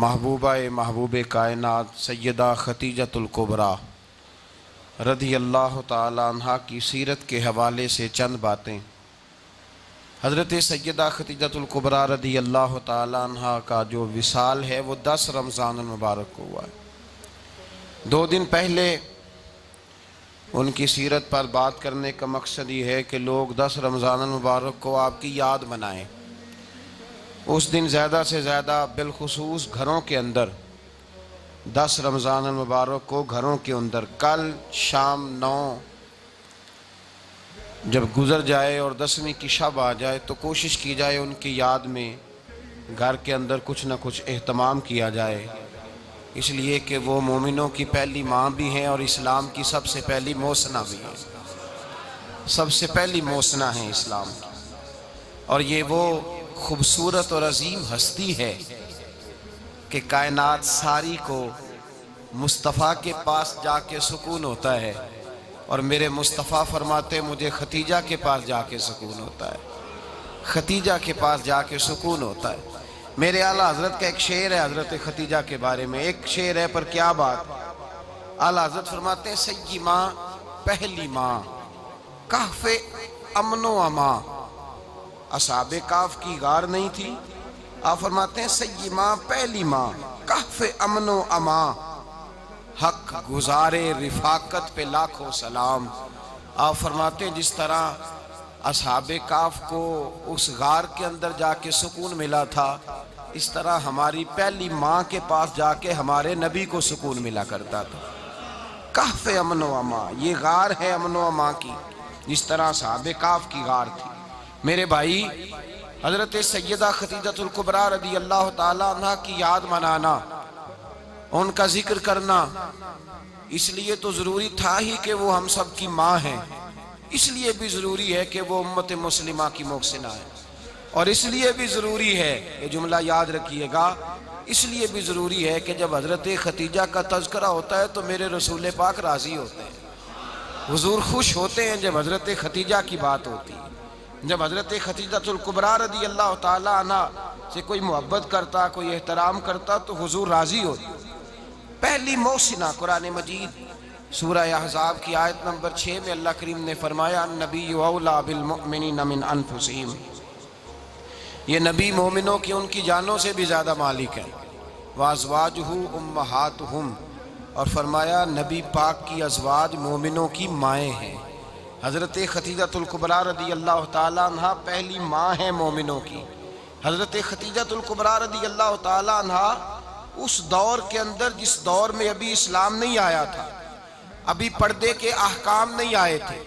محبوبہ محبوب کائنات سیدہ خدیجۃ الکبریٰ رضی اللہ تعالی عنہا کی سیرت کے حوالے سے چند باتیں۔ حضرت سیدہ خدیجۃ الکبریٰ رضی اللہ تعالی عنہا کا جو وصال ہے وہ 10 رمضان المبارک کو ہوا ہے۔ 2 دن پہلے ان کی سیرت پر بات کرنے کا مقصد یہ ہے کہ لوگ 10 رمضان المبارک کو آپ کی یاد منائیں۔ اس دن زیادہ سے زیادہ بالخصوص گھروں کے اندر 10 رمضان المبارک کو گھروں کے اندر کل شام 9 جب گزر جائے اور 10ویں کی شب آ جائے تو کوشش کی جائے ان کی یاد میں گھر کے اندر کچھ نہ کچھ اہتمام کیا جائے، اس لیے کہ وہ مومنوں کی پہلی ماں بھی ہیں اور اسلام کی سب سے پہلی موسنہ بھی ہیں، سب سے پہلی موسنہ ہیں اسلام کی۔ اور یہ وہ خوبصورت اور عظیم ہستی ہے کہ کائنات ساری کو مصطفیٰ کے پاس جا کے سکون ہوتا ہے، اور میرے مصطفیٰ فرماتے مجھے ختیجہ کے پاس جا کے سکون ہوتا ہے، ختیجہ کے پاس جا کے سکون ہوتا ہے۔ میرے اعلیٰ حضرت کا ایک شعر ہے حضرت ختیجہ کے بارے میں، ایک شعر ہے پر کیا بات۔ اعلیٰ حضرت فرماتے ہیں سیدی ماں پہلی ماں کہف امن و امان، اصحاب کہف کی غار نہیں تھی، آپ فرماتے ہیں سیدی ماں پہلی ماں کہف امن و امان، حق گزارے رفاقت پہ لاکھوں سلام۔ آپ فرماتے ہیں جس طرح اصحاب کہف کو اس غار کے اندر جا کے سکون ملا تھا، اس طرح ہماری پہلی ماں کے پاس جا کے ہمارے نبی کو سکون ملا کرتا تھا۔ کہف امن و امان، یہ غار ہے امن و امان کی، جس طرح اصحاب کہف کی غار تھی۔ میرے بھائی، حضرت سیدہ خدیجۃ الکبریٰ رضی اللہ تعالی عنہ کی یاد منانا، ان کا ذکر کرنا اس لیے تو ضروری تھا ہی کہ وہ ہم سب کی ماں ہیں، اس لیے بھی ضروری ہے کہ وہ امت مسلمہ کی محسنہ ہے، اور اس لیے بھی ضروری ہے، یہ جملہ یاد رکھیے گا، اس لیے بھی ضروری ہے کہ جب حضرت ختیجہ کا تذکرہ ہوتا ہے تو میرے رسول پاک راضی ہوتے ہیں، حضور خوش ہوتے ہیں جب حضرت ختیجہ کی بات ہوتی ہے۔ جب حضرت خدیجۃ الکبریٰ رضی اللہ تعالی عنہ سے کوئی محبت کرتا، کوئی احترام کرتا تو حضور راضی ہوتے۔ پہلی محسنہ قرآن مجید سورہ احزاب کی آیت نمبر 6 میں اللہ کریم نے فرمایا النبی اولیٰ بالمؤمنین من انفسہم، یہ نبی مومنوں کی ان کی جانوں سے بھی زیادہ مالک ہے، وازواجہ امہاتہم، اور فرمایا نبی پاک کی ازواج مومنوں کی مائیں ہیں۔ حضرت خدیجۃ الکبریٰ رضی اللہ تعالی عنہ پہلی ماں ہیں مومنوں کی۔ حضرت خدیجۃ الکبریٰ رضی اللہ تعالی عنہ اس دور کے اندر جس دور میں ابھی اسلام نہیں آیا تھا، ابھی پردے کے احکام نہیں آئے تھے،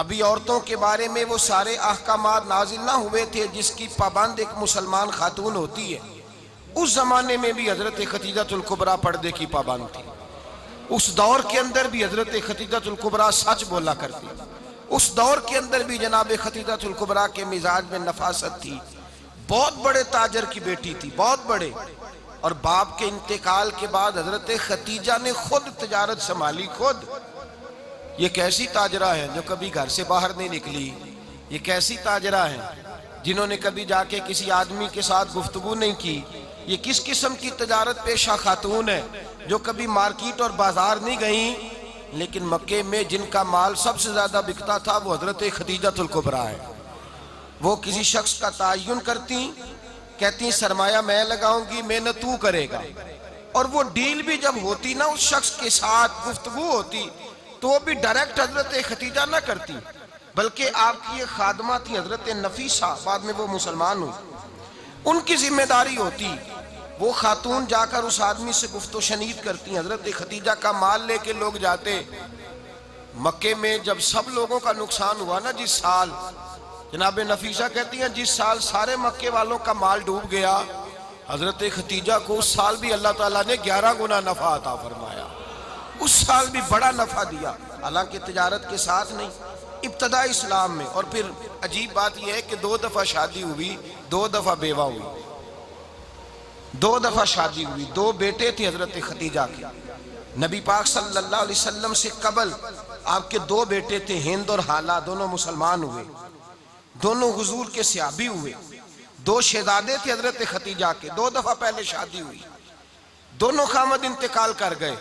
ابھی عورتوں کے بارے میں وہ سارے احکامات نازل نہ ہوئے تھے جس کی پابند ایک مسلمان خاتون ہوتی ہے، اس زمانے میں بھی حضرت خدیجۃ الکبریٰ پردے کی پابند تھی۔ اس دور کے اندر بھی حضرت خدیجۃ الکبریٰ سچ بولا کرتی، اس دور کے اندر بھی جناب خدیجۃ الکبریٰ کے مزاج میں نفاست تھی، بہت بڑے تاجر کی بیٹی تھی، بہت بڑے، اور باپ کے انتقال کے بعد حضرت خدیجہ نے خود تجارت سنبھالی، خود۔ یہ کیسی تاجرہ ہیں جو کبھی گھر سے باہر نہیں نکلی، یہ کیسی تاجرہ ہیں جنہوں نے کبھی جا کے کسی آدمی کے ساتھ گفتگو نہیں کی، یہ کس قسم کی تجارت پیشہ خاتون ہے جو کبھی مارکیٹ اور بازار نہیں گئیں، لیکن مکے میں جن کا مال سب سے زیادہ بکتا تھا وہ حضرت خدیجۃ الکبریٰ ہے۔ وہ کسی شخص کا تعین کرتی، کہتی سرمایہ میں لگاؤں گی، محنت تو کرے گا، اور وہ ڈیل بھی جب ہوتی نا اس شخص کے ساتھ گفتگو ہوتی تو وہ بھی ڈائریکٹ حضرت خدیجہ نہ کرتی، بلکہ آپ کی ایک خادمہ تھی حضرت نفیسہ، بعد میں وہ مسلمان ہوئی، ان کی ذمہ داری ہوتی، وہ خاتون جا کر اس آدمی سے گفت و شنید کرتی۔ حضرت خدیجہ کا مال لے کے لوگ جاتے مکے میں، جب سب لوگوں کا نقصان ہوا نا جس سال، جناب نفیسہ کہتی ہیں جس سال سارے مکے والوں کا مال ڈوب گیا، حضرت خدیجہ کو اس سال بھی اللہ تعالیٰ نے 11 گنا نفع عطا فرمایا، اس سال بھی بڑا نفع دیا، حالانکہ تجارت کے ساتھ نہیں، ابتدا اسلام میں۔ اور پھر عجیب بات یہ ہے کہ 2 دفعہ شادی ہوئی، 2 دفعہ بیوہ ہوئی، 2 دفعہ شادی ہوئی، 2 بیٹے تھے حضرت خدیجہ کے۔ نبی پاک صلی اللہ علیہ وسلم سے قبل آپ کے 2 بیٹے تھے، ہند اور حالہ، دونوں مسلمان ہوئے، دونوں حضور کے صحابی ہوئے۔ 2 شہزادے تھے حضرت خدیجہ کے، 2 دفعہ پہلے شادی ہوئی، دونوں خامد انتقال کر گئے،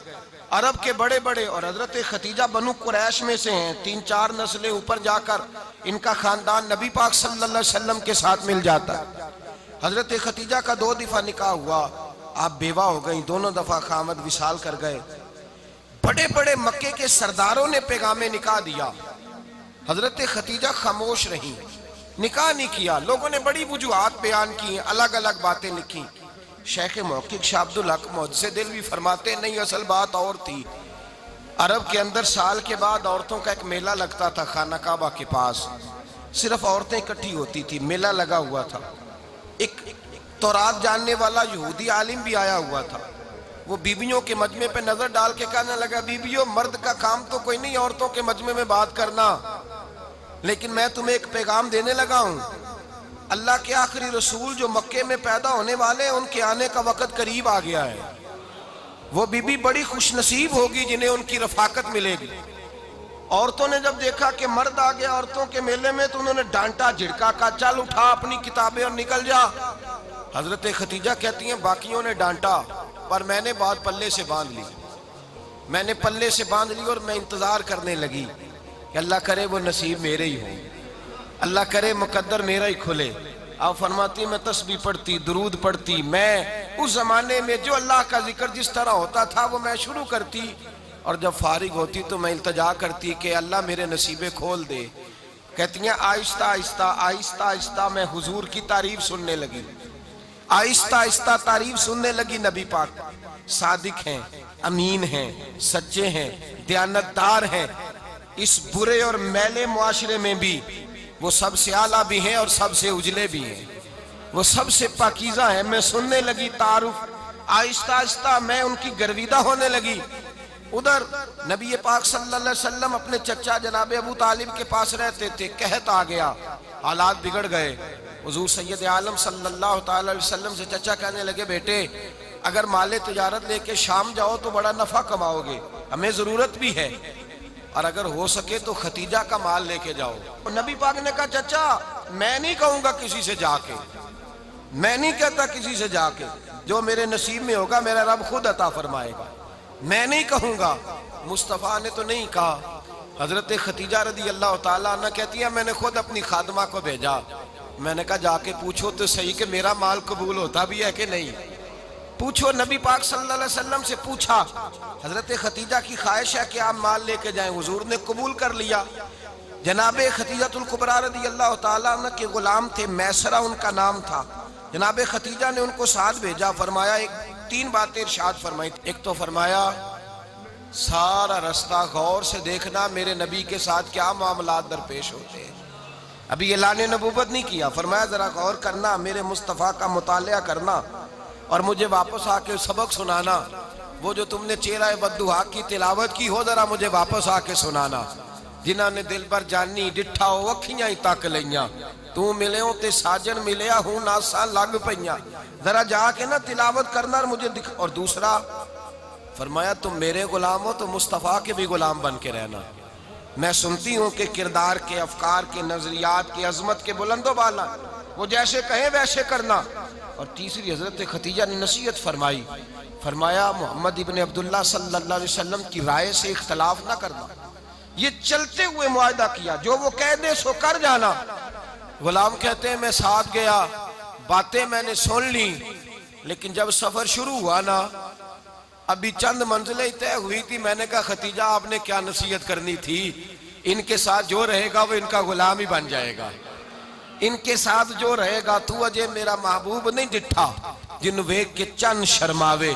عرب کے بڑے بڑے، اور حضرت ختیجہ بنو قریش میں سے ہیں، 3-4 نسلیں اوپر جا کر ان کا خاندان نبی پاک صلی اللہ علیہ وسلم کے ساتھ مل جاتا ہے۔ حضرت ختیجہ کا 2 دفعہ نکاح ہوا، آپ بیوہ ہو گئیں، دونوں دفعہ خامد وصال کر گئے۔ بڑے بڑے مکے کے سرداروں نے پیغام نکاح دیا، حضرت ختیجہ خاموش رہیں، نکاح نہیں کیا۔ لوگوں نے بڑی وجوہات بیان کی، الگ الگ باتیں لکھی۔ شیخ محقق شاہ عبدالحق محدث دہلوی فرماتے نہیں، اصل بات اور تھی۔ عرب کے اندر سال کے بعد عورتوں کا ایک میلہ لگتا تھا خانہ کعبہ کے پاس، صرف عورتیں اکٹھی ہوتی تھی، میلہ لگا ہوا تھا۔ ایک تورات جاننے والا یہودی عالم بھی آیا ہوا تھا، وہ بیویوں کے مجمع پہ نظر ڈال کے کہنے لگا، بیویوں مرد کا کام تو کوئی نہیں عورتوں کے مجمع میں بات کرنا، لیکن میں تمہیں ایک پیغام دینے لگا ہوں، اللہ کے آخری رسول جو مکے میں پیدا ہونے والے ان کے آنے کا وقت قریب آ گیا ہے۔ وہ بی بی بڑی خوش نصیب ہوگی جنہیں ان کی رفاقت ملے گی۔ عورتوں نے جب دیکھا کہ مرد آ گیا عورتوں کے میلے میں تو انہوں نے ڈانٹا جھڑکا، کہا چل اٹھا اپنی کتابیں اور نکل جا۔ حضرت ختیجہ کہتی ہیں باقیوں نے ڈانٹا پر میں نے بات پلے سے باندھ لی، میں نے پلے سے باندھ لی اور میں انتظار کرنے لگی کہ اللہ کرے وہ نصیب میرے ہی ہو، اللہ کرے مقدر میرا ہی کھلے۔ آپ فرماتی میں تسبیح پڑھتی، درود پڑھتی، میں اس زمانے میں جو اللہ کا ذکر جس طرح ہوتا تھا وہ میں شروع کرتی، اور جب فارغ ہوتی تو میں التجا کرتی کہ اللہ میرے نصیبے کھول دے۔ کہتی ہیں آہستہ آہستہ آہستہ آہستہ میں حضور کی تعریف سننے لگی، آہستہ آہستہ تعریف سننے لگی۔ نبی پاک صادق ہیں، امین ہیں، سچے ہیں، دیانتدار ہیں، اس برے اور میلے معاشرے میں بھی وہ سب سے اعلیٰ بھی ہیں اور سب سے اجلے بھی ہیں، وہ سب سے پاکیزہ ہیں۔ میں سننے لگی تعارف، آہستہ آہستہ میں ان کی گرویدہ ہونے لگی۔ ادھر نبی پاک صلی اللہ علیہ وسلم اپنے چچا جناب ابو طالب کے پاس رہتے تھے، قحط آ گیا، حالات بگڑ گئے۔ حضور سید عالم صلی اللہ تعالی علیہ وسلم سے چچا کہنے لگے بیٹے اگر مال تجارت لے کے شام جاؤ تو بڑا نفع کماؤ گے، ہمیں ضرورت بھی ہے، اور اگر ہو سکے تو ختیجہ کا مال لے کے جاؤ۔ نبی پاک نے کہا چچا میں نہیں کہوں گا کسی سے جا کے، میں نہیں کہتا کسی سے جا کے، جو میرے نصیب میں ہوگا میرا رب خود عطا فرمائے گا، میں نہیں کہوں گا۔ مصطفیٰ نے تو نہیں کہا۔ حضرت ختیجہ رضی اللہ تعالیٰ عنہ کہتی ہے میں نے خود اپنی خادمہ کو بھیجا، میں نے کہا جا کے پوچھو تو صحیح کہ میرا مال قبول ہوتا بھی ہے کہ نہیں، پوچھو۔ نبی پاک صلی اللہ علیہ وسلم سے پوچھا، حضرت ختیجہ کی خواہش ہے کہ آپ مال لے کے جائیں، حضور نے قبول کر لیا۔ جناب ختیجہ الکبریٰ رضی اللہ تعالیٰ عنہ کے غلام تھے، میسرہ ان کا نام تھا، جناب ختیجہ نے ان کو ساتھ بھیجا، فرمایا 3 باتیں ارشاد فرمائی۔ ایک تو فرمایا سارا رستہ غور سے دیکھنا میرے نبی کے ساتھ کیا معاملات درپیش ہوتے ہیں، ابھی اعلان نبوت نہیں کیا، فرمایا ذرا غور کرنا، میرے مصطفیٰ کا مطالعہ کرنا اور مجھے واپس آ کے سبق سنانا، وہ جو تم نے چہرہ بددعا کی تلاوت کی ہو ذرا مجھے واپس آ کے سنانا۔ جنہاں نے دل بر جانی ڈٹھا ہو اکھیاں ہی تک لیاں، تو ملے ہوں تے ساجن ملیا ہوں ناساں لگ پئیاں، ذرا جا کے نا تلاوت کرنا اور مجھے دکھ۔ اور دوسرا فرمایا تم میرے غلام ہو تو مصطفیٰ کے بھی غلام بن کے رہنا، میں سنتی ہوں کہ کردار کے، افکار کے، نظریات کے، عظمت کے بلند و بالا، وہ جیسے کہیں ویسے کرنا۔ اور تیسری حضرت ختیجہ نے نصیحت فرمائی، فرمایا محمد ابن عبداللہ صلی اللہ علیہ وسلم کی رائے سے اختلاف نہ کرنا، یہ چلتے ہوئے معاہدہ کیا، جو وہ کہہ دے سو کر جانا۔ غلام کہتے ہیں میں ساتھ گیا، باتیں میں نے سن لی، لیکن جب سفر شروع ہوا نا ابھی چند منزلیں طے ہوئی تھی، میں نے کہا ختیجہ آپ نے کیا نصیحت کرنی تھی، ان کے ساتھ جو رہے گا وہ ان کا غلام ہی بن جائے گا، ان کے ساتھ جو رہے گا تو اجے میرا محبوب نہیں ڈٹھا جن ویک کے چن شرماوے،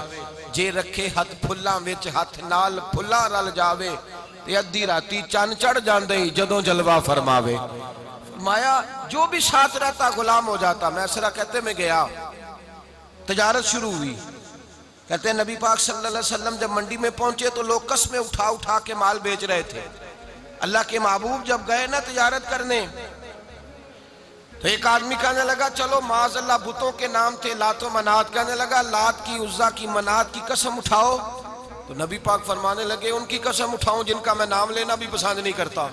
جے رکھے ہاتھ پھلاں وچ ہاتھ نال پھلا رل جاوے، تے ادھی راتی چن چڑھ جاندے جدوں جلوہ فرماوے۔ فرمایا جو بھی ساتھ رہتا غلام ہو جاتا۔ میسرہ کہتے میں گیا، تجارت شروع ہوئی، کہتے ہیں نبی پاک صلی اللہ علیہ وسلم جب منڈی میں پہنچے تو لوگ قسمیں اٹھا اٹھا کے مال بیچ رہے تھے۔ اللہ کے محبوب جب گئے نا تجارت کرنے تو ایک آدمی کہنے لگا چلو معاذ اللہ بتوں کے نام تھے لات و منات، کہنے لگا لات کی، عزا کی، منات کی قسم اٹھاؤ، تو نبی پاک فرمانے لگے ان کی قسم اٹھاؤں جن کا میں نام لینا بھی پسند نہیں کرتا،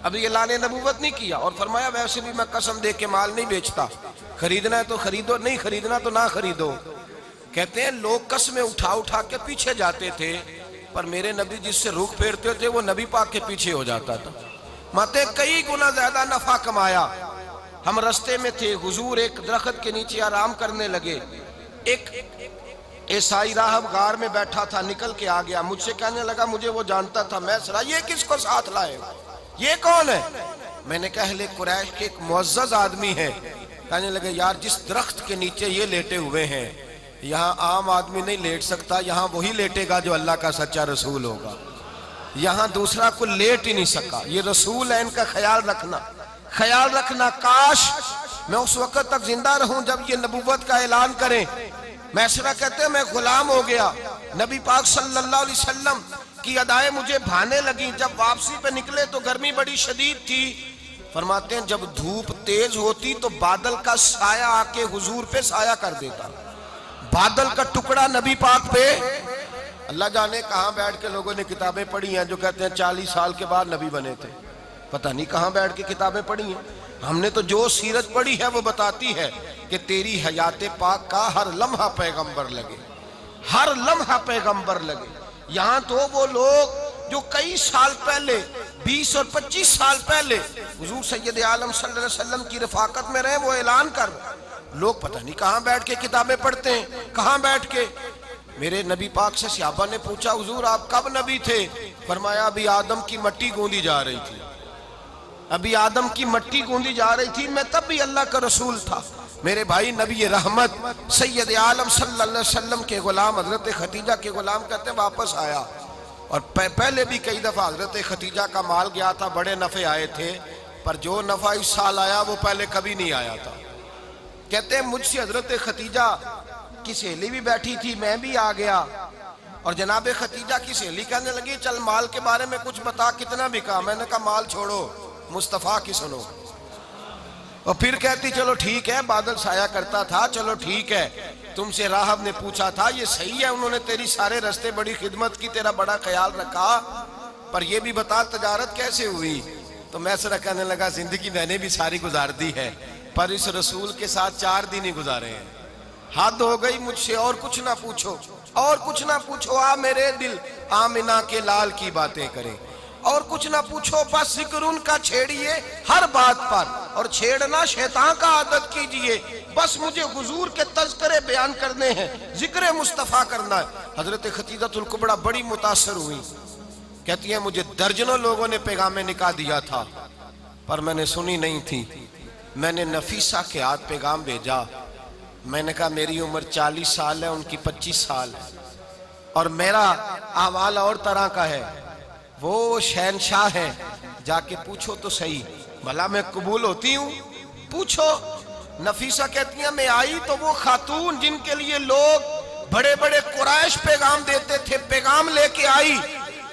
ابھی اعلان نبوت نہیں کیا، اور فرمایا ویسے بھی میں قسم دے کے مال نہیں بیچتا، خریدنا ہے تو خریدو، نہیں خریدنا تو نہ خریدو۔ کہتے ہیں لوگ قسمیں اٹھا اٹھا کے پیچھے جاتے تھے، پر میرے نبی جس سے رخ پھیرتے تھے وہ نبی پاک کے پیچھے ہو جاتا تھا۔ ماتے کئی گنا زیادہ نفع کمایا۔ ہم رستے میں تھے، حضور ایک درخت کے نیچے آرام کرنے لگے، ایک عیسائی راہب غار میں بیٹھا تھا، نکل کے آ گیا، مجھ سے کہنے لگا مجھے وہ جانتا تھا، میں سرا یہ کس کو ساتھ لائے، یہ کون ہے؟ میں نے کہا اہل قریش کے ایک معزز آدمی ہے۔ کہنے لگے یار جس درخت کے نیچے یہ لیٹے ہوئے ہیں یہاں عام آدمی نہیں لیٹ سکتا، یہاں وہی لیٹے گا جو اللہ کا سچا رسول ہوگا، یہاں دوسرا کوئی لیٹ ہی نہیں سکا، یہ رسول ہے، ان کا خیال رکھنا۔ کاش میں اس وقت تک زندہ رہوں جب یہ نبوت کا اعلان کریں۔ میسرہ کہتے ہیں میں غلام ہو گیا، نبی پاک صلی اللہ علیہ وسلم کی ادائیں مجھے بھانے لگیں۔ جب واپسی پہ نکلے تو گرمی بڑی شدید تھی، فرماتے ہیں جب دھوپ تیز ہوتی تو بادل کا سایہ آ کے حضور پہ سایہ کر دیتا، بادل کا ٹکڑا نبی پاک پہ۔ اللہ جانے کہاں بیٹھ کے لوگوں نے کتابیں پڑھی ہیں جو کہتے ہیں 40 سال کے بعد نبی بنے تھے، پتہ نہیں کہاں بیٹھ کے کتابیں پڑھی ہیں۔ ہم نے تو جو سیرت پڑھی ہے وہ بتاتی ہے کہ تیری حیات پاک کا ہر لمحہ پیغمبر لگے، ہر لمحہ پیغمبر لگے۔ یہاں تو وہ لوگ جو کئی سال پہلے 20 اور 25 سال پہلے حضور سید عالم صلی اللہ علیہ وسلم کی رفاقت میں رہے، وہ اعلان کر لوگ پتہ نہیں کہاں بیٹھ کے کتابیں پڑھتے ہیں، کہاں بیٹھ کے۔ میرے نبی پاک سے صحابہ نے پوچھا حضور آپ کب نبی تھے؟ فرمایا ابھی آدم کی مٹی گوندی جا رہی تھی، ابھی آدم کی مٹی گوندی جا رہی تھی، میں تب بھی اللہ کا رسول تھا۔ میرے بھائی نبی رحمت سید عالم صلی اللہ علیہ وسلم کے غلام حضرت ختیجہ کے غلام کہتے ہیں واپس آیا، اور پہلے بھی کئی دفعہ حضرت ختیجہ کا مال گیا تھا، بڑے نفع آئے تھے، پر جو نفع اس سال آیا وہ پہلے کبھی نہیں آیا تھا۔ کہتے ہیں مجھ سے حضرت ختیجہ کی سہیلی بھی بیٹھی تھی، میں بھی آ گیا، اور جناب ختیجہ کی سہیلی کہنے لگی چل مال کے بارے میں کچھ بتا کتنا بکا؟ میں نے کہا مال چھوڑو مصطفیٰ کی سنو، اور پھر کہتی چلو ٹھیک ہے، بادل سایہ کرتا تھا، چلو ٹھیک ہے، تم سے راہب نے پوچھا تھا یہ صحیح ہے، انہوں نے تیری سارے رستے بڑی خدمت کی، تیرا بڑا خیال رکھا، پر یہ بھی بتا تجارت کیسے ہوئی؟ تو میں سرا کہنے لگا زندگی میں نے بھی ساری گزار دی ہے، پر اس رسول کے ساتھ 4 دن ہی گزارے ہیں، حد ہو گئی مجھ سے، اور کچھ نہ پوچھو، اور کچھ نہ پوچھو، آ میرے دل آمنہ کے لال کی باتیں کریں، اور کچھ نہ پوچھو، بس ذکر ان کا چھیڑیے ہر بات پر، اور چھیڑنا شیطان کا عادت کیجئے، بس مجھے حضور کے تذکرے بیان کرنے ہیں، ذکر مصطفیٰ کرنا ہے۔ حضرت ختیجہ الکبریٰ بڑی متاثر ہوئی، کہتی ہیں مجھے درجنوں لوگوں نے پیغام نکاح دیا تھا، پر میں نے سنی نہیں تھی، میں نے نفیسہ کے ہاتھ پیغام بھیجا، میں نے کہا میری عمر 40 سال ہے، ان کی 25 سال ہے، اور میرا احوال اور طرح کا ہے، وہ شہنشاہ ہے، جا کے پوچھو تو صحیح، بھلا میں قبول ہوتی ہوں؟ پوچھو۔ نفیسہ کہتی ہیں میں آئی تو وہ خاتون جن کے لیے لوگ بڑے بڑے قریش پیغام دیتے تھے، پیغام لے کے آئی،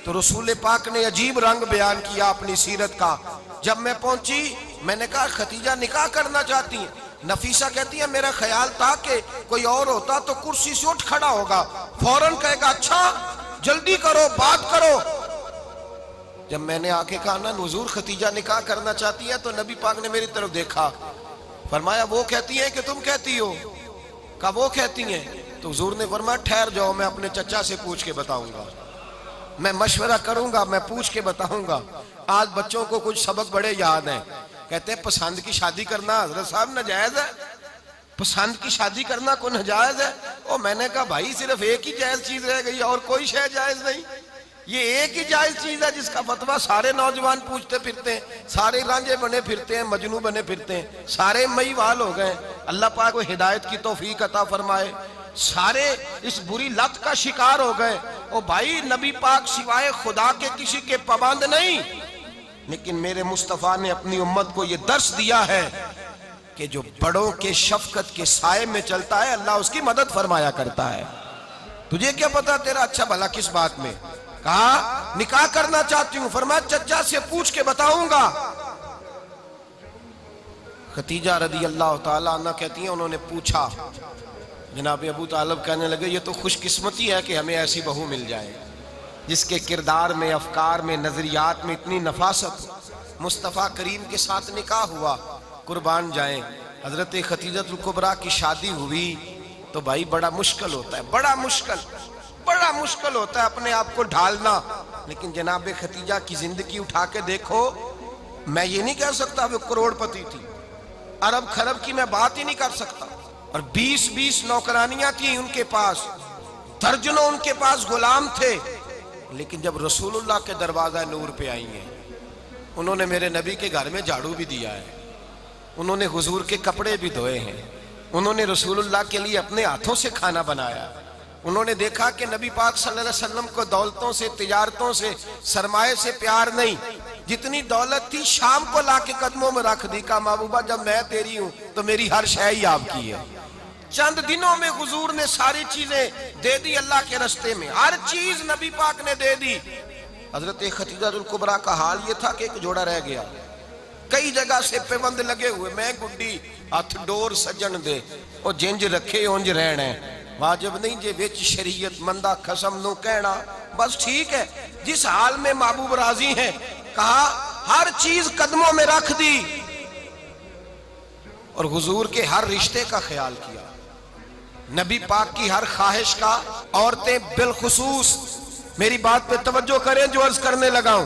تو رسول پاک نے عجیب رنگ بیان کیا اپنی سیرت کا۔ جب میں پہنچی میں نے کہا ختیجہ نکاح کرنا چاہتی ہیں؟ نفیسہ کہتی ہے میرا خیال تھا کہ کوئی اور ہوتا تو کرسی سے اٹھ کھڑا ہوگا، فوراً کہے گا اچھا جلدی کرو بات کرو۔ جب میں نے آ کے کہا نا حضور ختیجہ نکاح کرنا چاہتی ہے، تو نبی پاک نے میری طرف دیکھا، فرمایا وہ کہتی ہیں کہ تم کہتی ہو؟ کہا وہ کہتی ہیں، تو حضور نے فرمایا ٹھہر جاؤ، میں اپنے چچا سے پوچھ کے بتاؤں گا، میں مشورہ کروں گا، میں پوچھ کے بتاؤں گا۔ آج بچوں کو کچھ سبق بڑے یاد ہیں، کہتے ہیں پسند کی شادی کرنا حضرت صاحب ناجائز ہے، پسند کی شادی کرنا کوئی ناجائز ہے؟ اور میں نے کہا بھائی صرف ایک ہی جائز چیز رہ گئی اور کوئی شے جائز نہیں، یہ ایک ہی جائز چیز ہے جس کا فتویٰ سارے نوجوان پوچھتے پھرتے ہیں، سارے رانجے بنے پھرتے ہیں، مجنوں بنے پھرتے ہیں، سارے مئی وال ہو گئے۔ اللہ پاک کو ہدایت کی توفیق عطا فرمائے، سارے اس بری لت کا شکار ہو گئے۔ او بھائی نبی پاک سوائے خدا کے کسی کے پابند نہیں، لیکن میرے مصطفیٰ نے اپنی امت کو یہ درس دیا ہے کہ جو بڑوں کے شفقت کے سائے میں چلتا ہے اللہ اس کی مدد فرمایا کرتا ہے۔ تجھے کیا پتا تیرا اچھا بھلا کس بات میں؟ کہا نکاح کرنا چاہتی ہوں، فرمایا چچا سے پوچھ کے بتاؤں گا۔ ختیجہ رضی اللہ تعالیٰ عنہ کہتی ہیں انہوں نے پوچھا، جناب ابو طالب کہنے لگے یہ تو خوش قسمتی ہے کہ ہمیں ایسی بہو مل جائے جس کے کردار میں، افکار میں، نظریات میں اتنی نفاست ہو۔ مصطفیٰ کریم کے ساتھ نکاح ہوا، قربان جائیں۔ حضرت ختیجہ الکبریٰ کی شادی ہوئی، تو بھائی بڑا مشکل ہوتا ہے، بڑا مشکل ہوتا ہے اپنے آپ کو ڈھالنا۔ لیکن جناب ختیجہ کی زندگی اٹھا کے دیکھو، میں یہ نہیں کہہ سکتا وہ کروڑ پتی تھی، ارب خرب کی میں بات ہی نہیں کر سکتا، اور 20 نوکرانیاں تھیں ان کے پاس، درجنوں ان کے پاس غلام تھے، لیکن جب رسول اللہ کے دروازہ نور پہ آئی ہیں، انہوں نے میرے نبی کے گھر میں جھاڑو بھی دیا ہے، انہوں نے حضور کے کپڑے بھی دھوئے ہیں، انہوں نے رسول اللہ کے لیے اپنے ہاتھوں سے کھانا بنایا، انہوں نے دیکھا کہ نبی پاک صلی اللہ علیہ وسلم کو دولتوں سے، تجارتوں سے، سرمایہ سے پیار نہیں، جتنی دولت تھی شام کو لا کے قدموں میں رکھ دی، کہا محبوبہ جب میں تیری ہوں تو میری ہر شے ہی آپ کی ہے۔ چند دنوں میں حضور نے ساری چیزیں دے دی اللہ کے رستے میں، ہر چیز نبی پاک نے دے دی۔ حضرت خدیجہ الکبریٰ کا حال یہ تھا کہ ایک جوڑا رہ گیا، کئی جگہ سے پیوند لگے ہوئے، میں گڈی ہاتھ ڈور سجن دے او جنج رکھے اونج رہنا ہے، واجب نہیں جے وچ شریعت مندہ قسم نو کہنا، بس ٹھیک ہے جس حال میں محبوب راضی ہیں، کہا ہر چیز قدموں میں رکھ دی، اور حضور کے ہر رشتے کا خیال کیا، نبی پاک کی ہر خواہش کا۔ عورتیں بالخصوص میری بات پہ توجہ کریں جو عرض کرنے لگا ہوں،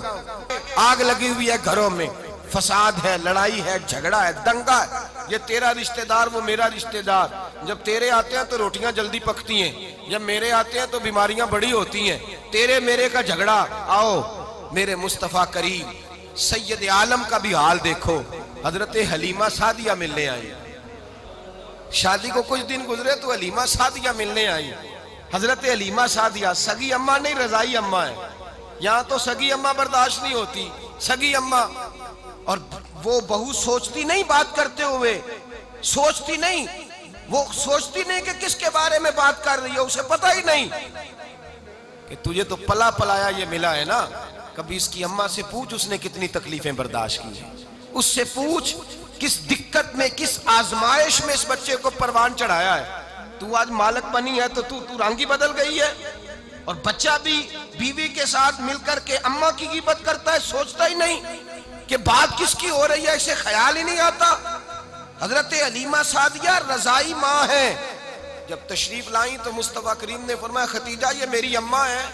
آگ لگی ہوئی ہے گھروں میں، فساد ہے، لڑائی ہے، جھگڑا ہے، دنگا ہے، یہ تیرا رشتہ دار وہ میرا رشتہ دار، جب تیرے آتے ہیں تو روٹیاں جلدی پکتی ہیں، جب میرے آتے ہیں تو بیماریاں بڑی ہوتی ہیں، تیرے میرے کا جھگڑا۔ آؤ میرے مصطفیٰ کریم سید عالم کا بھی حال دیکھو، حضرت حلیمہ سعدیہ ملنے آئی، شادی کو کچھ دن گزرے تو حلیمہ سعدیہ ملنے آئی۔ حضرت حلیمہ سعدیہ سگی اماں نہیں رضائی اماں ہے، یہاں تو سگی اماں برداشت نہیں ہوتی، سگی اماں، اور وہ بہو سوچتی نہیں بات کرتے ہوئے، سوچتی نہیں، وہ سوچتی نہیں کہ کس کے بارے میں بات کر رہی ہے، اسے پتہ ہی نہیں کہ تجھے تو پلا پلایا یہ ملا ہے نا، کبھی اس کی اماں سے پوچھ اس نے کتنی تکلیفیں برداشت کی ہیں، اس سے پوچھ کس دقت میں، کس آزمائش میں اس بچے کو پروان چڑھایا ہے۔ تو آج مالک بنی ہے تو تو رنگ ہی بدل گئی ہے، اور بچہ بھی بیوی کے ساتھ مل کر کے اماں کی غیبت کرتا ہے، سوچتا ہی نہیں کہ بات کس کی ہو رہی ہے، اسے خیال ہی نہیں آتا۔ حضرت حلیمہ سعدیہ رضائی ماں ہے، جب تشریف لائیں تو مصطفیٰ کریم نے فرمایا خدیجہ یہ میری اماں ہے۔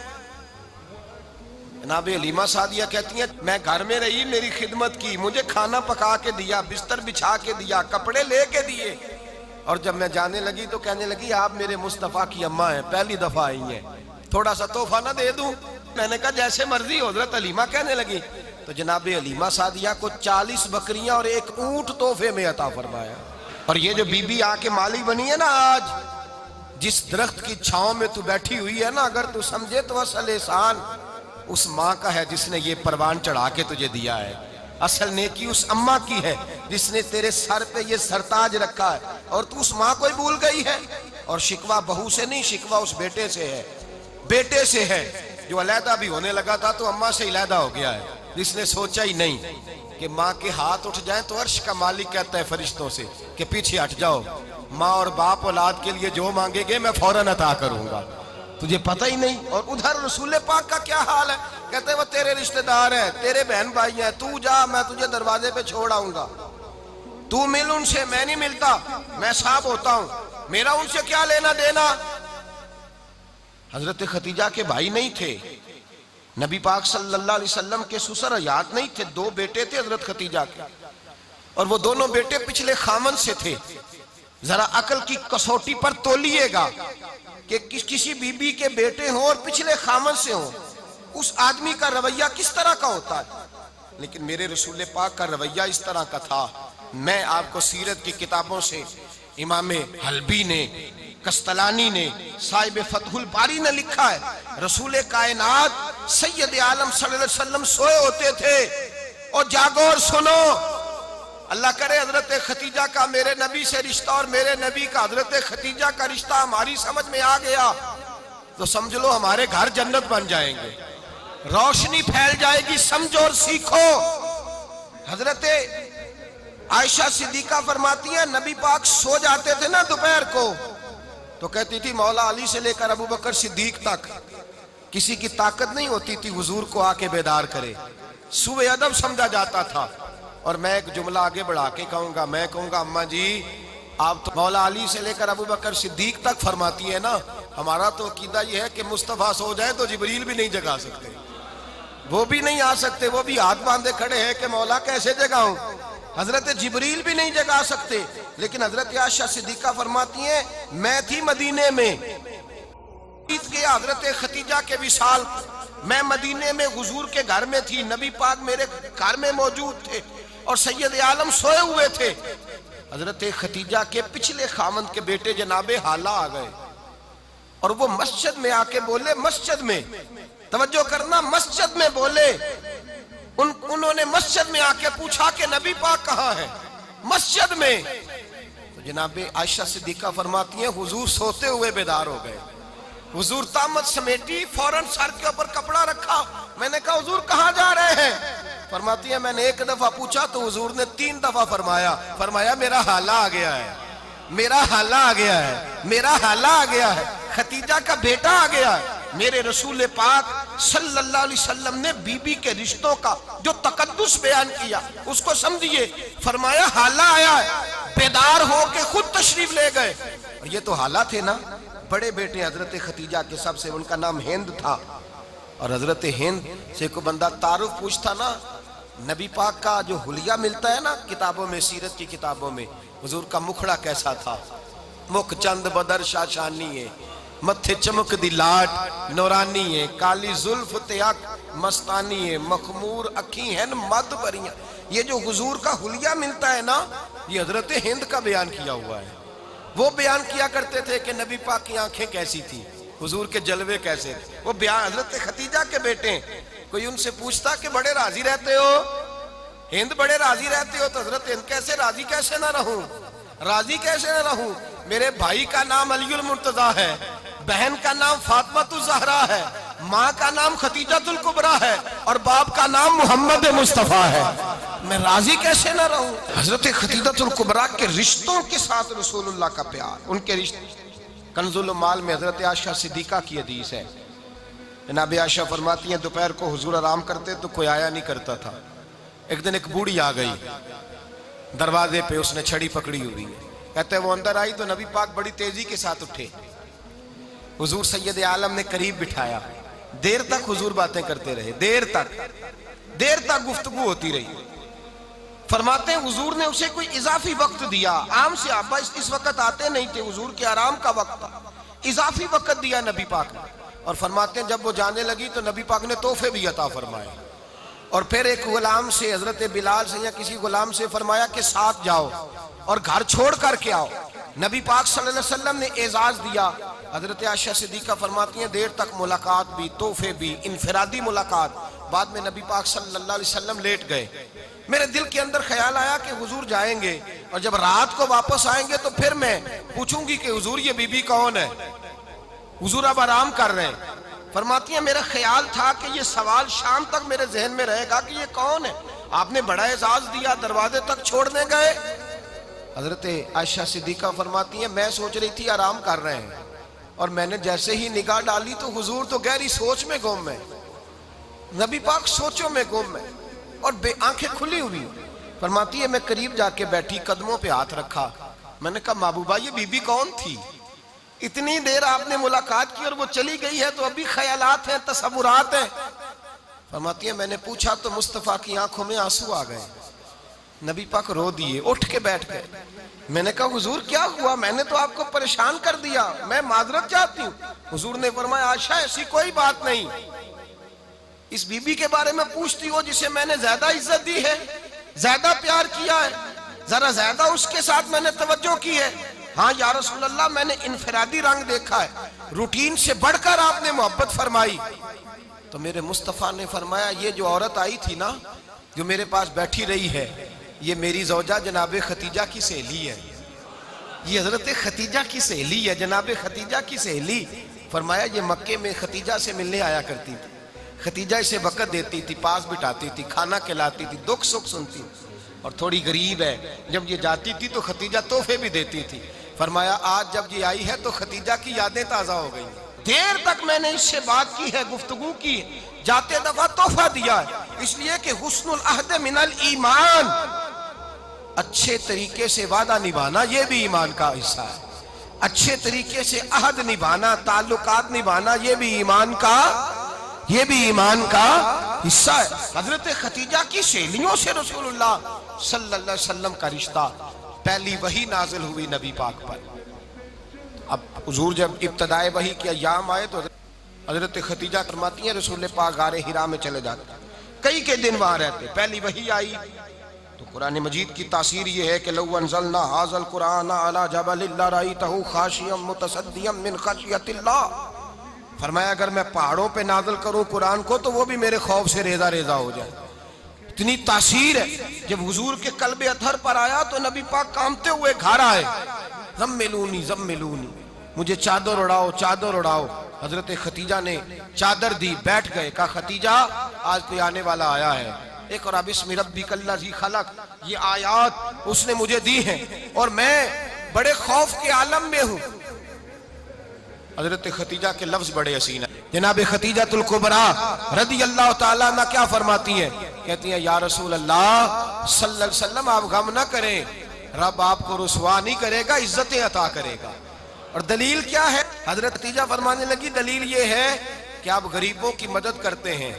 جناب حلیمہ سعدیہ کہتی ہیں میں گھر میں رہی، میری خدمت کی، مجھے کھانا پکا کے دیا، بستر بچھا کے دیا، کپڑے لے کے دیے، اور جب میں جانے لگی تو کہنے لگی آپ میرے مصطفیٰ کی اماں ہیں، پہلی دفعہ آئی ہیں، تھوڑا سا تحفہ نہ دے دوں؟ میں نے کہا جیسے مرضی۔ حضرت حلیمہ کہنے لگی تو جناب حلیمہ سعدیہ کو 40 بکریاں اور 1 اونٹ تحفے میں عطا فرمایا۔ اور یہ جو بی بی آ کے مالی بنی ہے نا آج، جس درخت کی چھاؤں میں تو بیٹھی ہوئی ہے نا، اگر تو سمجھے تو اصل احسان اس ماں کا ہے جس نے یہ پروان چڑھا کے تجھے دیا ہے، اصل نیکی اس اماں کی ہے جس نے تیرے سر پہ یہ سرتاج رکھا ہے، اور تو اس ماں کو ہی بھول گئی ہے۔ اور شکوہ بہو سے نہیں، شکوہ اس بیٹے سے ہے، بیٹے سے ہے جو علیحدہ بھی ہونے لگا تھا تو اماں سے علیحدہ ہو گیا ہے، جس نے سوچا ہی نہیں کہ ماں کے ہاتھ اٹھ جائیں تو عرش کا مالک کہتا ہے فرشتوں سے کہ پیچھے ہٹ جاؤ، ماں اور باپ اولاد کے لیے جو مانگے گے میں فوراً عطا کروں گا، تجھے پتہ ہی نہیں۔ اور ادھر رسول پاک کا کیا حال ہے، کہتے ہیں وہ تیرے رشتہ دار ہیں، تیرے بہن بھائی ہیں، تو جا میں تجھے دروازے پہ چھوڑ آؤں گا، تو مل ان سے، میں نہیں ملتا، میں صاحب ہوتا ہوں، میرا ان سے کیا لینا دینا۔ حضرت خدیجہ کے بھائی نہیں تھے، نبی پاک صلی اللہ علیہ وسلم کے سسر حیات نہیں تھے، 2 بیٹے تھے حضرت خدیجہ کے، اور وہ دونوں بیٹے پچھلے خامن سے تھے۔ ذرا عقل کی کسوٹی پر تولیے گا کہ کسی بی بی کے بیٹے ہوں اور پچھلے خامن سے ہوں، اس آدمی کا رویہ کس طرح کا ہوتا ہے، لیکن میرے رسول پاک کا رویہ اس طرح کا تھا۔ میں آپ کو سیرت کی کتابوں سے امام حلبی نے، کستلانی نے، صاحب فتح الباری نے لکھا ہے، رسول کائنات سید عالم صلی اللہ علیہ وسلم سوئے ہوتے تھے، اور جاگو اور سنو، اللہ کرے حضرت خدیجہ کا میرے نبی سے رشتہ اور میرے نبی کا حضرت خدیجہ کا رشتہ ہماری سمجھ میں آ گیا تو سمجھ لو ہمارے گھر جنت بن جائیں گے، روشنی پھیل جائے گی، سمجھو اور سیکھو۔ حضرت عائشہ صدیقہ فرماتی ہیں نبی پاک سو جاتے تھے نا دوپہر کو تو کہتی تھی مولا علی سے لے کر ابو بکر صدیق تک کسی کی طاقت نہیں ہوتی تھی حضور کو آ کے بیدار کرے، سوء ادب سمجھا جاتا تھا۔ اور میں ایک جملہ آگے بڑھا کے کہوں گا، میں کہوں گا اماں جی آپ تو مولا علی سے لے کر ابو بکر صدیق تک فرماتی ہے نا، ہمارا تو عقیدہ یہ ہے کہ مصطفیٰ سو جائے تو جبریل بھی نہیں جگا سکتے، وہ بھی نہیں آ سکتے، وہ بھی ہاتھ باندھے کھڑے ہیں کہ مولا کیسے جگاؤں، حضرت جبریل بھی نہیں جگا سکتے۔ لیکن حضرت عائشہ صدیقہ فرماتی ہیں میں تھی مدینے میں کہ حضرت خدیجہ کے وصال، میں مدینے میں حضور کے گھر میں تھی، نبی پاک میرے گھر میں موجود تھے اور سید عالم سوئے ہوئے تھے۔ حضرت خدیجہ کے پچھلے خامند کے بیٹے جناب حالہ آ گئے اور وہ مسجد میں آ کے بولے، مسجد میں توجہ کرنا، مسجد میں بولے، انہوں نے مسجد میں آ کے پوچھا کہ نبی پاک کہاں ہے، مسجد میں۔ تو جناب عائشہ صدیقہ فرماتی ہیں حضور سوتے ہوئے بیدار ہو گئے، حضور طامت سمیٹی، فوراً سر کے اوپر کپڑا رکھا، میں نے کہا حضور کہاں جا رہے ہیں؟ فرماتی ہے میں نے ایک دفعہ پوچھا تو حضور نے 3 دفعہ فرمایا میرا حالہ آ گیا ہے، میرا حالہ آ گیا ہے، میرا حالہ آ گیا ہے، خدیجہ کا بیٹا آ گیا ہے۔ میرے رسول پاک صلی اللہ علیہ وسلم نے بی بی کے رشتوں کا جو تقدس بیان کیا اس کو سمجھیے، فرمایا حالہ آیا ہے، بیدار ہو کے خود تشریف لے گئے۔ اور یہ تو حالہ تھے نا، بڑے بیٹے حضرت خدیجہ کے سب سے، ان کا نام ہند تھا، اور حضرت ہند سے کوئی بندہ تعارف پوچھتا نا، نبی پاک کا جو حلیہ ملتا ہے نا کتابوں میں، سیرت کی کتابوں میں، حضور کا مکھڑا کیسا تھا، مکھ چند بدر شاشانی ہے، متھے چمک دی لاٹ نورانی ہے، کالی زلف تیاک مستانی ہے، مخمور اکھی ہیں مد بریاں۔ یہ جو حضور کا حلیہ ملتا ہے نا، یہ حضرت ہند کا بیان کیا ہوا ہے۔ وہ بیان کیا کرتے تھے کہ نبی پاک کی آنکھیں کیسی تھی، حضور کے جلوے کیسے تھے، وہ بیان حضرت خدیجہ کے بیٹے ہیں۔ کوئی ان سے پوچھتا کہ بڑے راضی رہتے ہو ہند، بڑے راضی رہتے ہو، تو حضرت ہند کیسے راضی کیسے نہ رہوں، راضی کیسے نہ رہوں، میرے بھائی کا نام علی المرتضیٰ ہے، بہن کا نام فاطمۃ الزہرا ہے، ماں کا نام خدیجۃ الکبریٰ ہے، اور باپ کا نام محمد مصطفیٰ ہے، میں راضی کیسے نہ رہوں۔ حضرت خدیجۃ الکبریٰ کے رشتوں کے ساتھ رسول اللہ کا پیار، ان کے رشتے۔ کنز المال میں حضرت عائشہ صدیقہ کی حدیث ہے، جناب عائشہ فرماتی ہیں دوپہر کو حضور آرام کرتے تو کوئی آیا نہیں کرتا تھا۔ ایک دن ایک بوڑھی آ گئی دروازے پہ، اس نے چھڑی پکڑی ہوئی ہے، کہتے ہیں وہ اندر آئی تو نبی پاک بڑی تیزی کے ساتھ اٹھے، حضور سید عالم نے قریب بٹھایا، دیر تک حضور باتیں کرتے رہے، دیر تک گفتگو ہوتی رہی۔ فرماتے ہیں حضور نے اسے کوئی اضافی وقت دیا، عام صحابہ اس وقت آتے نہیں تھے، حضور کے آرام کا وقت تھا، اضافی وقت دیا نبی پاک نے۔ اور فرماتے ہیں جب وہ جانے لگی تو نبی پاک نے تحفے بھی عطا فرمائے، اور پھر ایک غلام سے، حضرت بلال سے یا کسی غلام سے فرمایا کہ ساتھ جاؤ اور گھر چھوڑ کر کے آؤ۔ نبی پاک صلی اللہ علیہ وسلم نے اعزاز دیا۔ حضرت عائشہ صدیقہ فرماتی ہیں دیر تک ملاقات بھی، تحفے بھی، انفرادی ملاقات۔ بعد میں نبی پاک صلی اللہ علیہ وسلم لیٹ گئے، میرے دل کے اندر خیال آیا کہ حضور جائیں گے اور جب رات کو واپس آئیں گے تو پھر میں پوچھوں گی کہ حضور یہ بی بی کون ہے، حضور اب آرام کر رہے ہیں۔ فرماتی ہیں میرا خیال تھا کہ یہ سوال شام تک میرے ذہن میں رہے گا کہ یہ کون ہے، آپ نے بڑا اعزاز دیا، دروازے تک چھوڑنے گئے۔ حضرت عائشہ صدیقہ فرماتی ہیں میں سوچ رہی تھی آرام کر رہے ہیں، اور میں نے جیسے ہی نگاہ ڈالی تو حضور تو گہری سوچ میں گم ہے، نبی پاک سوچوں میں گم ہے اور آنکھیں کھلی ہوئی۔ فرماتی ہے میں قریب جا کے بیٹھی، قدموں پہ ہاتھ رکھا، میں نے کہا محبوبہ یہ بی بی کون تھی، اتنی دیر آپ نے ملاقات کی اور وہ چلی گئی ہے تو ابھی خیالات ہیں، تصورات ہیں۔ فرماتی ہے میں نے پوچھا تو مصطفیٰ کی آنکھوں میں آنسو آ گئے، نبی پاک رو دیے، اٹھ کے بیٹھ گئے۔ میں نے کہا حضور کیا ہوا، میں نے تو آپ کو پریشان کر دیا، میں معذرت چاہتی ہوں۔ حضور نے فرمایا عائشہ ایسی کوئی بات نہیں، اس بی بی کے بارے میں پوچھتی ہو جسے میں نے زیادہ عزت دی ہے، زیادہ پیار کیا ہے، ذرا زیادہ اس کے ساتھ میں نے توجہ کی ہے۔ ہاں یا رسول اللہ میں نے انفرادی رنگ دیکھا ہے، روٹین سے بڑھ کر آپ نے محبت فرمائی۔ تو میرے مصطفیٰ نے فرمایا یہ جو عورت آئی تھی نا، جو میرے پاس بیٹھی رہی ہے، یہ میری زوجہ جناب خدیجہ کی سہیلی ہے، یہ حضرت خدیجہ کی سہیلی ہے، جناب خدیجہ کی سہیلی۔ فرمایا یہ مکے میں خدیجہ سے ملنے آیا کرتی تھی، خدیجہ اسے وقت دیتی تھی، پاس بٹھاتی تھی، کھانا کھلاتی تھی، دکھ سکھ سنتی، اور تھوڑی غریب ہے، جب یہ جاتی تھی تو خدیجہ تحفے بھی دیتی تھی۔ فرمایا آج جب یہ آئی ہے تو خدیجہ کی یادیں تازہ ہو گئی، دیر تک میں نے اس سے بات کی ہے، گفتگو کی، جاتے دفعہ تحفہ دیا ہے، اس لیے کہ حسن العہد من الایمان، اچھے طریقے سے وعدہ نبھانا یہ بھی ایمان کا حصہ ہے، اچھے طریقے سے عہد نبھانا، تعلقات نبھانا یہ بھی ایمان کا حصہ ہے۔ حضرت خدیجہ کی سہیلیوں سے رسول اللہ صلی اللہ علیہ وسلم کا رشتہ، پہلی وحی نازل ہوئی نبی پاک پر۔ اب حضور جب ابتدائے وحی کے ایام آئے تو حضرت خدیجہ فرماتی ہیں رسول پاک غار حرا میں چلے جاتے، کئی کے دن وہاں رہتے، پہلی وحی آئی تو قرآن مجید کی تاثیر یہ ہے کہ لو انزلنا ھذا القرآن علی جبل لرأیتہ خاشعا متصدعا من خشیۃ اللہ، فرمایا اگر میں پہاڑوں پہ نازل کروں قرآن کو تو وہ بھی میرے خوف سے ریزہ ریزہ ہو جائے، اتنی تاثیر ہے۔ جب حضور کے قلب اطہر پر آیا تو نبی پاک کانپتے ہوئے گھر آئے، زملونی زملونی، مجھے چادر اڑاؤ چادر اڑاؤ۔ حضرت خدیجہ نے چادر دی، بیٹھ گئے، کہا خدیجہ آج کوئی آنے والا آیا ہے، اقرأ بسم ربک الذی خلق، یہ آیات اس نے مجھے دی ہیں اور میں بڑے خوف کے عالم میں ہوں۔ حضرت خدیجہ کے لفظ بڑے حسین ہیں۔ جناب خدیجہ الکبریٰ رضی اللہ تعالیٰ عنہ کیا فرماتی ہیں؟ کہتی ہیں یا رسول اللہ صلی اللہ علیہ وسلم آپ غم نہ کریں، رب آپ کو رسوا نہیں کرے گا، عزتیں عطا کرے گا۔ اور دلیل کیا ہے؟ حضرت خدیجہ فرمانے لگی دلیل یہ ہے کہ آپ غریبوں کی مدد کرتے ہیں،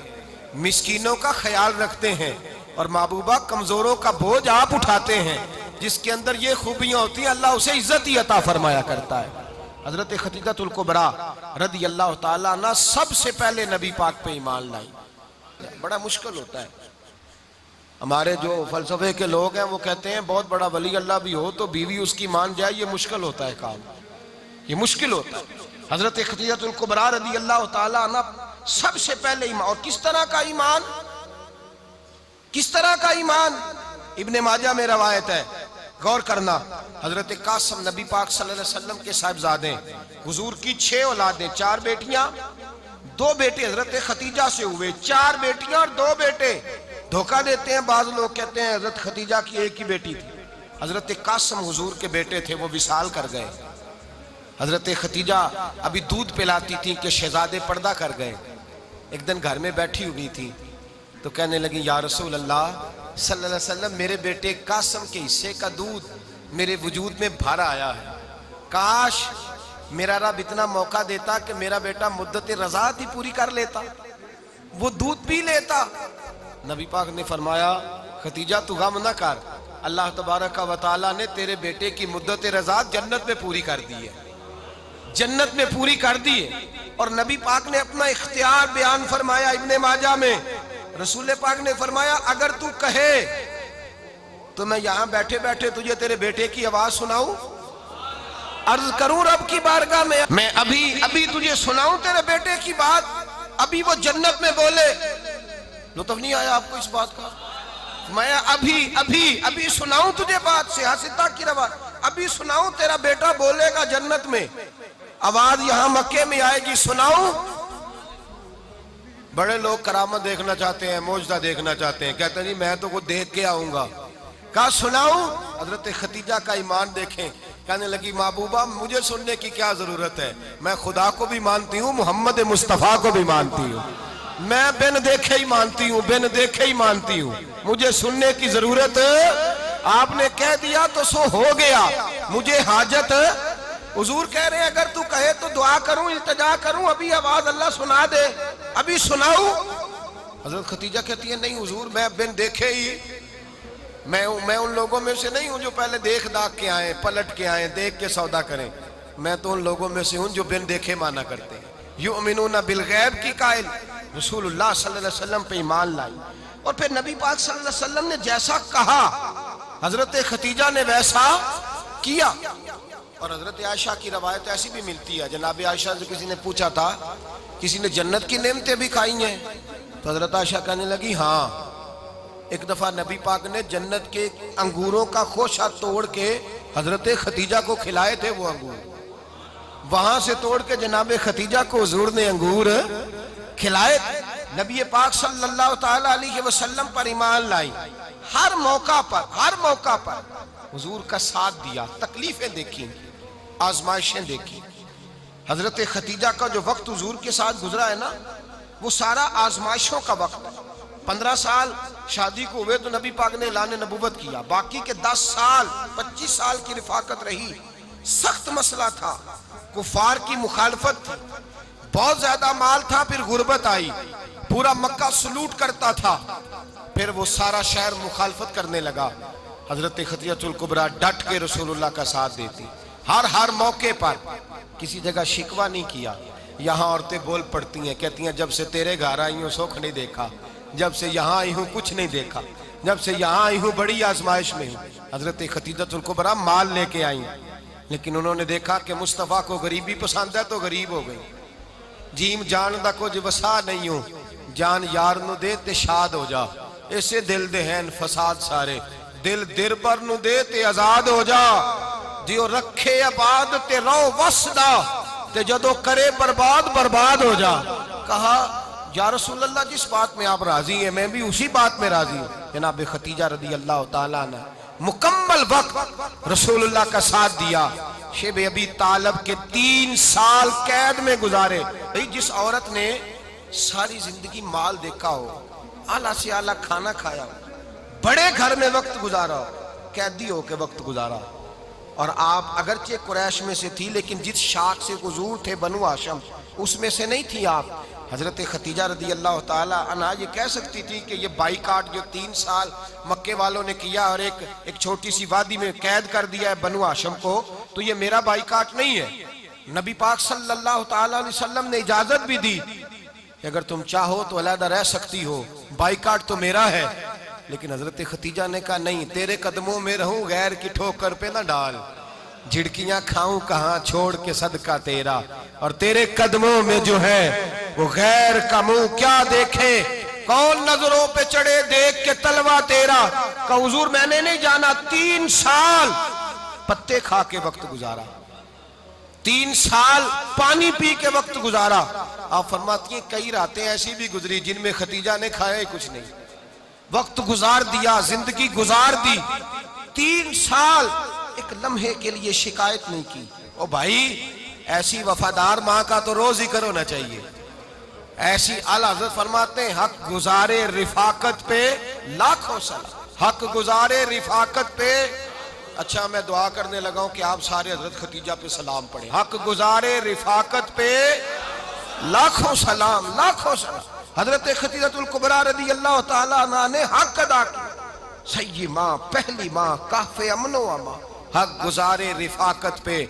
مسکینوں کا خیال رکھتے ہیں، اور محبوبہ کمزوروں کا بوجھ آپ اٹھاتے ہیں، جس کے اندر یہ خوبیاں ہوتی ہیں اللہ اسے عزت ہی عطا فرمایا کرتا ہے۔ حضرت خدیجہ الکبریٰ رضی اللہ تعالیٰ عنہ سب سے پہلے نبی پاک پہ ایمان لائی۔ بڑا مشکل ہوتا ہے، ہمارے جو فلسفے کے لوگ ہیں وہ کہتے ہیں بہت بڑا ولی اللہ بھی ہو تو بیوی اس کی مان جائے، یہ مشکل ہوتا ہے کام، یہ مشکل ہوتا ہے۔ حضرت خدیجہ الکبریٰ رضی اللہ تعالیٰ عنہ سب سے پہلے ایمان، اور کس طرح کا ایمان؟ کس طرح کا ایمان؟ ابن ماجہ میں روایت ہے، غور کرنا، حضرت قاسم نبی پاک صلی اللہ علیہ وسلم کے صاحبزادے، حضور کی 6 اولادیں، 4 بیٹیاں 2 بیٹے حضرت خدیجہ سے ہوئے، 4 بیٹیاں اور 2 بیٹے۔ دھوکہ دیتے ہیں بعض لوگ، کہتے ہیں حضرت خدیجہ کی ایک ہی بیٹی تھی، حضرت قاسم حضور کے بیٹے تھے، وہ وصال کر گئے۔ حضرت خدیجہ ابھی دودھ پلاتی تھی کہ شہزادے پردہ کر گئے۔ ایک دن گھر میں بیٹھی ہوئی تھی تو کہنے لگی یا رسول اللہ صلی اللہ علیہ وسلم میرے بیٹے قاسم کے حصے کا دودھ میرے وجود میں بھر آیا ہے، کاش میرا رب اتنا موقع دیتا کہ میرا بیٹا مدت رضاعت ہی پوری کر لیتا، وہ دودھ پی لیتا۔ نبی پاک نے فرمایا خدیجہ تو غم نہ کر، اللہ تبارک و تعالیٰ نے تیرے بیٹے کی مدت رضاعت جنت میں پوری کر دی ہے، جنت میں پوری کر دی ہے۔ اور نبی پاک نے اپنا اختیار بیان فرمایا ابن ماجہ میں، رسول پاک نے فرمایا اگر تو کہے تو میں یہاں بیٹھے بیٹھے تجھے تیرے بیٹے کی آواز سناؤں، عرض کروں رب کی بارگاہ میں ابھی تجھے سناؤں تیرے بیٹے کی بات، ابھی وہ جنت میں بولے۔ لطف نہیں آیا آپ کو اس بات کا؟ میں ابھی سناؤں تجھے بات، سیاستہ کی روایت، ابھی سناؤں تیرا بیٹا بولے گا جنت میں، آواز یہاں مکے میں آئے گی، سناؤں؟ بڑے لوگ کرامت دیکھنا چاہتے ہیں، معجزہ دیکھنا چاہتے ہیں، کہتے ہیں جی میں تو وہ دیکھ کے آؤں گا، کہا سناؤں؟ حضرت خدیجہ کا ایمان دیکھیں، کہنے لگی محبوبہ مجھے سننے کی کیا ضرورت ہے، میں خدا کو بھی مانتی ہوں، محمد مصطفیٰ کو بھی مانتی ہوں، میں بن دیکھے ہی مانتی ہوں، بن دیکھے ہی مانتی ہوں، مجھے سننے کی ضرورت آپ نے کہہ دیا تو سو ہو گیا، مجھے حاجت۔ حضور کہہ رہے ہیں اگر تو کہے تو دعا کروں، التجا کروں، ابھی آواز اللہ سنا دے، ابھی سناؤں؟ حضرت خدیجہ کہتی ہے نہیں حضور میں بن دیکھے ہی، میں ان لوگوں میں سے نہیں ہوں جو پہلے دیکھ داکھ کے آئیں، پلٹ کے آئیں، دیکھ کے سودا کریں، میں تو ان لوگوں میں سے ہوں جو بن دیکھے مانا کرتے ہیں۔ یؤمنون بالغیب کی قائل، رسول اللہ صلی اللہ علیہ وسلم پہ ایمان لائی، اور پھر نبی پاک صلی اللہ علیہ وسلم نے جیسا کہا حضرت خدیجہ نے ویسا کیا۔ اور حضرت عائشہ کی روایت ایسی بھی ملتی ہے، جناب عائشہ سے کسی نے پوچھا تھا کسی نے جنت کی نعمتیں بھی کھائی ہیں؟ تو حضرت عائشہ کہنے لگی ہاں، ایک دفعہ نبی پاک نے جنت کے انگوروں کا خوشہ توڑ کے حضرت خدیجہ کو کھلائے تھے، وہ انگور وہاں سے توڑ کے جناب خدیجہ کو حضور نے انگور کھلائے۔ نبی پاک صلی اللہ تعالیٰ علیہ وسلم پر ایمان لائی، ہر موقع پر حضور کا ساتھ دیا، تکلیفیں دیکھیں، آزمائشیں دیکھی۔ حضرت خدیجہ کا جو وقت حضور کے ساتھ گزرا ہے نا، وہ سارا آزمائشوں کا وقت ہے۔ 15 سال شادی کو ہوئے تو نبی پاک نے اعلان نبوت کیا، باقی کے 10 سال 25 سال کی رفاقت رہی، سخت مسئلہ تھا، کفار کی مخالفت تھی، بہت زیادہ مال تھا، پھر غربت آئی، پورا مکہ سلوٹ کرتا تھا، پھر وہ سارا شہر مخالفت کرنے لگا۔ حضرت خدیجہ الکبریٰ ڈٹ کے رسول اللہ کا ساتھ دیتی، ہر موقع پر کسی جگہ شکوہ نہیں کیا۔ یہاں عورتیں بول پڑتی ہیں، کہتی ہیں جب سے تیرے گھر آئی ہوں سکھ نہیں دیکھا، جب سے یہاں آئی ہوں کچھ نہیں دیکھا، جب سے یہاں آئی ہوں بڑی آزمائش میں ہوں۔ حضرت خدیجہ الکبریٰ مال لے کے آئیں، لیکن انہوں نے دیکھا کہ مصطفیٰ کو غریبی پسند ہے تو غریب ہو گئی۔ جیم جان دا کچھ وسا نہیں ہوں، جان یار نو دے تے شاد ہو جا، اسے دل دے ہیں فساد سارے، دل در پر نو دے تے آزاد ہو جا، دیو رکھے آباد تے رو وسدا تے جدو کرے برباد ہو جا۔ کہا یا رسول اللہ جس بات میں آپ راضی ہیں میں بھی اسی بات میں راضی ہوں۔ جناب خدیجہ رضی اللہ تعالیٰ عنہ مکمل وقت رسول اللہ کا ساتھ دیا۔ شیب ابی طالب کے 3 سال قید میں گزارے۔ جس عورت نے ساری زندگی مال دیکھا ہو، اعلیٰ سے اعلیٰ کھانا کھایا ہو، بڑے گھر میں وقت گزارا ہو، قیدی ہو کے وقت گزارا، اور آپ اگرچہ قریش میں سے تھی لیکن جس شاخ سے حضور تھے بنو ہاشم اس میں سے نہیں تھی آپ۔ حضرت خدیجہ رضی اللہ تعالی عنہا یہ کہہ سکتی تھی کہ یہ بائیکاٹ جو 3 سال مکے والوں نے کیا اور ایک چھوٹی سی وادی میں قید کر دیا ہے بنو ہاشم کو، تو یہ میرا بائیکاٹ نہیں ہے۔ نبی پاک صلی اللہ تعالی علیہ وسلم نے اجازت بھی دی کہ اگر تم چاہو تو علیحدہ رہ سکتی ہو، بائیکاٹ تو میرا ہے۔ لیکن حضرت خدیجہ نے کہا نہیں، تیرے قدموں میں رہوں غیر کی ٹھوکر پہ نہ ڈال، جھڑکیاں کھاؤں کہاں چھوڑ کے صدقہ تیرا، اور تیرے قدموں میں جو ہے وہ غیر کا منہ کیا دیکھے، کون نظروں پہ چڑھے دیکھ کے تلوہ تیرا۔ کہ حضور میں نے نہیں جانا، 3 سال پتے کھا کے وقت گزارا، 3 سال پانی پی کے وقت گزارا۔ آپ فرماتی ہیں کئی راتیں ایسی بھی گزری جن میں خدیجہ نے کھایا ہی کچھ نہیں، وقت گزار دیا، زندگی گزار دی، 3 سال ایک لمحے کے لیے شکایت نہیں کی۔ او بھائی ایسی وفادار ماں کا تو روز ذکر ہونا چاہیے۔ ایسی اعلیٰ حضرت فرماتے ہیں حق گزارے رفاقت پہ لاکھوں سلام، حق گزارے رفاقت پہ۔ اچھا میں دعا کرنے لگا ہوں کہ آپ سارے حضرت خدیجہ پہ سلام پڑھیں۔ حق گزارے رفاقت پہ لاکھوں سلام، لاکھوں سلام۔ حضرت خدیجہ الکبریٰ رضی اللہ تعالیٰ عنہ نے حق ادا کیا، سیدی ماں، پہلی ماں، کہف امن و امان، حق گزارے رفاقت پہ